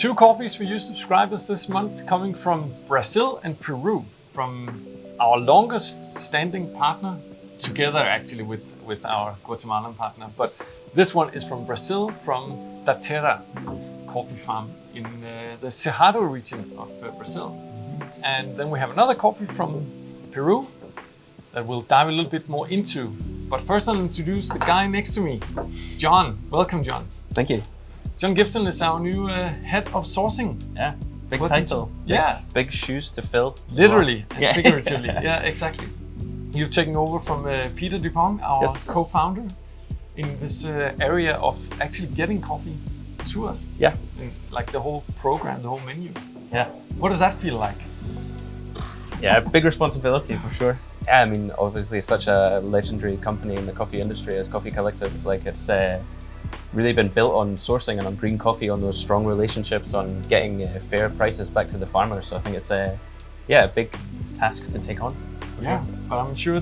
2 coffees for you subscribers this month, coming from Brazil and Peru, from our longest standing partner, together actually with our Guatemalan partner. But this one is from Brazil, from Daterra coffee farm in the Cerrado region of Brazil. And then we have another coffee from Peru that we'll dive a little bit more into. But first I'll introduce the guy next to me, John. Welcome, John. Thank you. John Gibson is our new head of sourcing. Yeah, big title. Yeah. Big shoes to fill. Literally and figuratively. Yeah, exactly. You've taken over from Peter Dupont, our co-founder, in this area of actually getting coffee to us. Yeah. And like the whole program, the whole menu. Yeah. What does that feel like? Yeah, big responsibility for sure. Yeah, I mean, obviously such a legendary company in the coffee industry as Coffee Collective. Like it's really been built on sourcing and on green coffee, on those strong relationships, on getting fair prices back to the farmers. So I think it's a big task to take on. Yeah, but I'm sure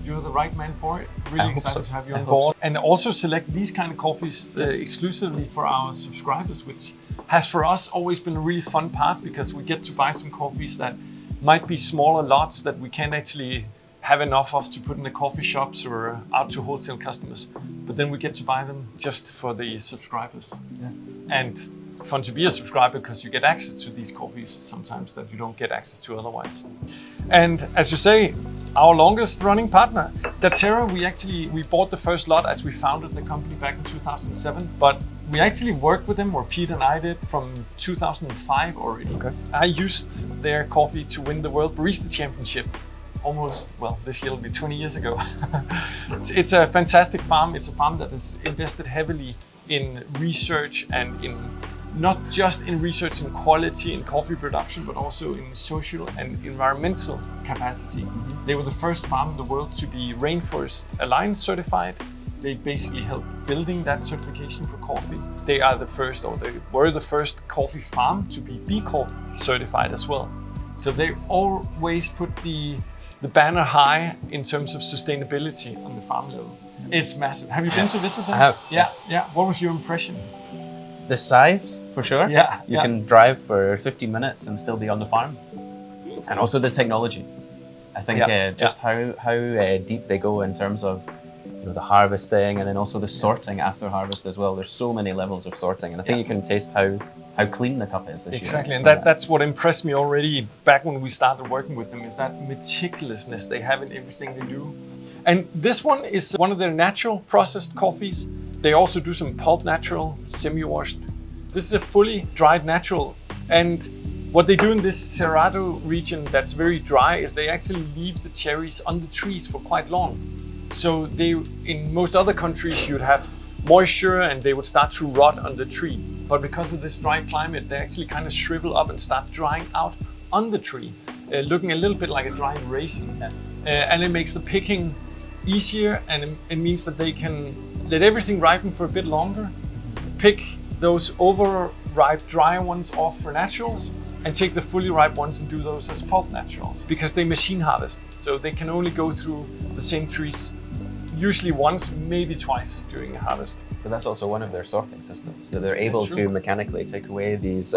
you're the right man for it. Really excited to have you on hope board. And also select these kind of coffees exclusively for our subscribers, which has for us always been a really fun part, because we get to buy some coffees that might be smaller lots that we can't actually have enough of to put in the coffee shops or out to wholesale customers. But then we get to buy them just for the subscribers. Yeah. And fun to be a subscriber because you get access to these coffees sometimes that you don't get access to otherwise. And as you say, our longest running partner, Daterra, we bought the first lot as we founded the company back in 2007, but we actually worked with them, or Pete and I did, from 2005 already. Okay. I used their coffee to win the World Barista Championship almost, well, this year will be 20 years ago. It's a fantastic farm. It's a farm that has invested heavily in research, and in not just in research and quality in coffee production, but also in social and environmental capacity. Mm-hmm. They were the first farm in the world to be Rainforest Alliance certified. They basically helped building that certification for coffee. They are the first, or they were the first coffee farm to be B Corp certified as well. So they always put the banner high in terms of sustainability on the farm level. It's massive. Have you been to visit them? I have. Yeah. What was your impression? The size, for sure. Yeah. You can drive for 15 minutes and still be on the farm. And also the technology. I think just how deep they go in terms of the harvesting, and then also the sorting after harvest as well. There's so many levels of sorting, and I think you can taste how clean the cup is this Exactly, year. And that's what impressed me already back when we started working with them, is that meticulousness they have in everything they do. And this one is one of their natural processed coffees. They also do some pulp natural, semi-washed. This is a fully dried natural. And what they do in this Cerrado region that's very dry is they actually leave the cherries on the trees for quite long. So in most other countries, you'd have moisture and they would start to rot on the tree. But because of this dry climate, they actually kind of shrivel up and start drying out on the tree, looking a little bit like a drying raisin. And it makes the picking easier, and it means that they can let everything ripen for a bit longer, pick those overripe dry ones off for naturals, and take the fully ripe ones and do those as pulp naturals, because they machine harvest. So they can only go through the same trees usually once, maybe twice during a harvest. But that's also one of their sorting systems. So they're able to mechanically take away these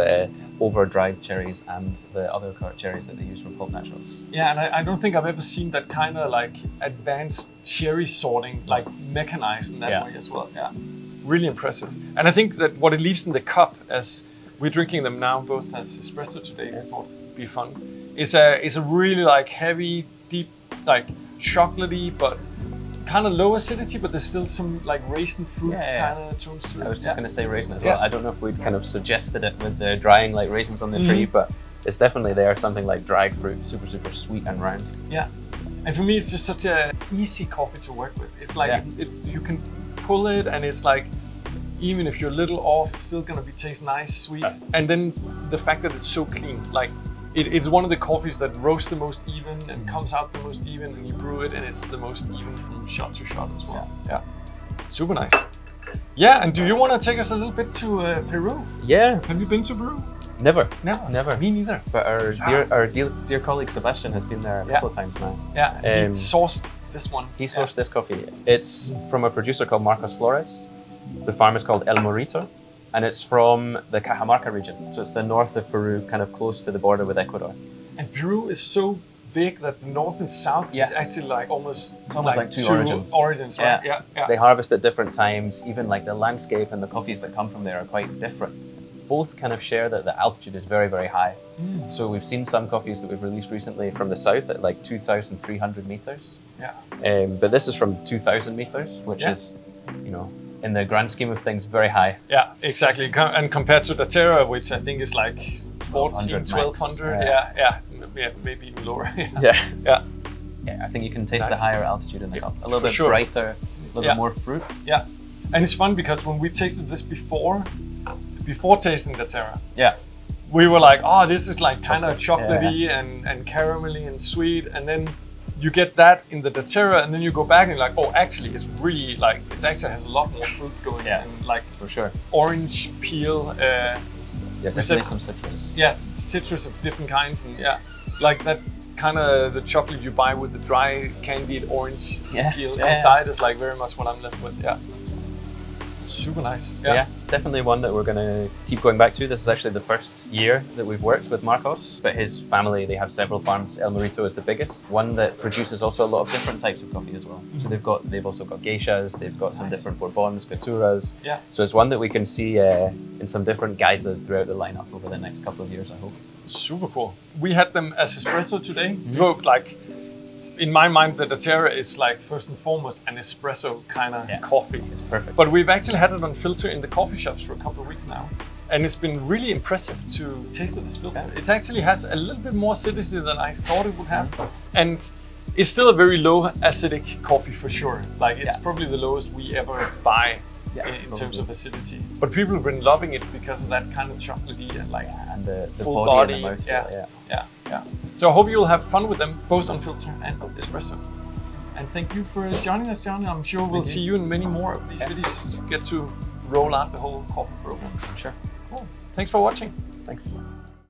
over-dried cherries and the other cherries that they use for pulp naturals. Yeah, and I don't think I've ever seen that kind of like advanced cherry sorting, like mechanized in that way as well. Yeah, really impressive. And I think that what it leaves in the cup, as we're drinking them now both as espresso today, I thought it'd be fun, is a really like heavy, deep, like chocolatey, but kind of low acidity, but there's still some like raisin fruit kind of tones to it. I was just going to say raisin as well. I don't know if we'd kind of suggested it with the drying like raisins on the tree, but it's definitely there, something like dried fruit, super, super sweet and round. Yeah, and for me, it's just such an easy coffee to work with. It's like you can pull it, and it's like, even if you're a little off, it's still going to taste nice, sweet. And then the fact that it's so clean, like it's one of the coffees that roasts the most even and comes out the most even, and you brew it and it's the most even from shot to shot as well. Yeah. Super nice. Yeah, and do you want to take us a little bit to Peru? Yeah. Have you been to Peru? Never. Never. Me neither. But our dear colleague Sebastian has been there a couple of times now. Yeah, he sourced this one. He sourced this coffee. It's from a producer called Flores. The farm is called El Morito. and it's from the Cajamarca region. So it's the north of Peru, kind of close to the border with Ecuador. And Peru is so big that the north and south is actually like almost like two origins. Right? Yeah. They harvest at different times. Even like the landscape and the coffees that come from there are quite different. Both kind of share that the altitude is very, very high. So we've seen some coffees that we've released recently from the south at like 2,300 meters. Yeah. But this is from 2,000 meters, which is, you know, in the grand scheme of things, very high. Yeah, exactly. And compared to Daterra, which I think is like 1,200. Yeah, maybe even lower. Yeah, I think you can taste the higher altitude in the cup. A little bit brighter, a little bit more fruit. Yeah, and it's fun because when we tasted this before tasting Daterra, we were like, oh, this is like kind of chocolatey and caramelly and sweet, and then you get that in the Daterra, and then you go back and you're like, oh, actually, it's really like, it actually has a lot more fruit going in, like for sure. Orange peel. Definitely some citrus. Yeah, citrus of different kinds, and like that kind of the chocolate you buy with the dry candied orange peel inside is like very much what I'm left with. Yeah. Super nice. Yeah, definitely one that we're going to keep going back to. This is actually the first year that we've worked with Marcos, but his family, they have several farms. El Morito is the biggest, one that produces also a lot of different types of coffee as well. So they've also got geishas, they've got some different bourbons, caturas. Yeah. So it's one that we can see in some different guises throughout the lineup over the next couple of years, I hope. Super cool. We had them as espresso today. Like, in my mind, the Daterra is like first and foremost an espresso kind of coffee. It's perfect. But we've actually had it on filter in the coffee shops for a couple of weeks now. And it's been really impressive to taste it as filter. It actually has a little bit more acidity than I thought it would have. And it's still a very low acidic coffee for sure. Like it's probably the lowest we ever buy in terms of acidity. But people have been loving it because of that kind of chocolatey and like and the full body. body. Yeah. So I hope you'll have fun with them, both on filter and espresso. And thank you for joining us, John. I'm sure we'll see you in many more of these videos. You get to roll out the whole coffee program. I'm sure. Cool. Thanks for watching. Thanks.